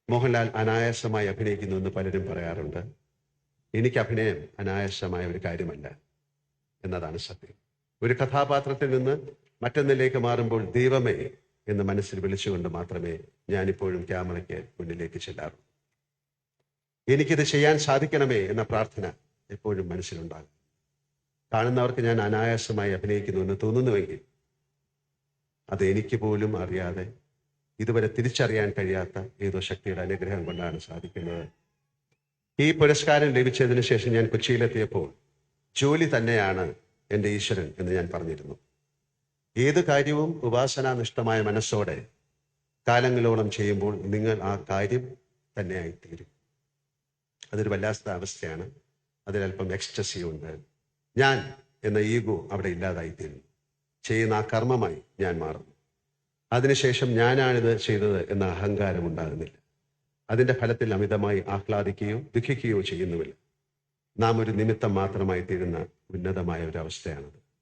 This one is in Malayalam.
മോഹൻലാൽ അനായാസമായി അഭിനയിക്കുന്നു എന്ന് പലരും പറയാറുണ്ട്. എനിക്ക് അഭിനയം അനായാസമായ ഒരു കാര്യമല്ല എന്നതാണ് സത്യം. ഒരു കഥാപാത്രത്തിൽ നിന്ന് മറ്റൊന്നിലേക്ക് മാറുമ്പോൾ ദൈവമേ എന്ന് മനസ്സിൽ വിളിച്ചുകൊണ്ട് മാത്രമേ ഞാനിപ്പോഴും ക്യാമറയ്ക്ക് മുന്നിലേക്ക് ചെല്ലാറുള്ളൂ. എനിക്കിത് ചെയ്യാൻ സാധിക്കണമേ എന്ന പ്രാർത്ഥന എപ്പോഴും മനസ്സിലുണ്ടാകും. കാണുന്നവർക്ക് ഞാൻ അനായാസമായി അഭിനയിക്കുന്നു എന്ന് തോന്നുന്നുവെങ്കിൽ അത് എനിക്ക് പോലും അറിയാതെ ഇതുവരെ തിരിച്ചറിയാൻ കഴിയാത്ത ഏതോ ശക്തിയുടെ അനുഗ്രഹം കൊണ്ടാണ് സാധിക്കുന്നത്. ഈ പുരസ്കാരം ലഭിച്ചതിന് ശേഷം ഞാൻ കൊച്ചിയിലെത്തിയപ്പോൾ ജോലി തന്നെയാണ് എൻ്റെ ഈശ്വരൻ എന്ന് ഞാൻ പറഞ്ഞിരുന്നു. ഏത് കാര്യവും ഉപാസനാനിഷ്ഠമായ മനസ്സോടെ കാലങ്ങളോളം ചെയ്യുമ്പോൾ നിങ്ങൾ ആ കാര്യം തന്നെയായിത്തീരും. അതൊരു വല്ലാത്ത അവസ്ഥയാണ്. അതിലല്പം എക്സ്റ്റസി ഉണ്ട്. ഞാൻ എന്ന ഈഗോ അവിടെ ഇല്ലാതായിത്തീരുന്നു. ചെയ്യുന്ന ആ കർമ്മമായി ഞാൻ മാറുന്നു. അതിനുശേഷം ഞാനാണിത് ചെയ്തത് എന്ന അഹങ്കാരം ഉണ്ടാകുന്നില്ല. അതിൻ്റെ ഫലത്തിൽ അമിതമായി ആഹ്ലാദിക്കുകയോ ദുഃഖിക്കുകയോ ചെയ്യുന്നുമില്ല. നാം ഒരു നിമിത്തം മാത്രമായി തീരുന്ന ഉന്നതമായ ഒരു അവസ്ഥയാണത്.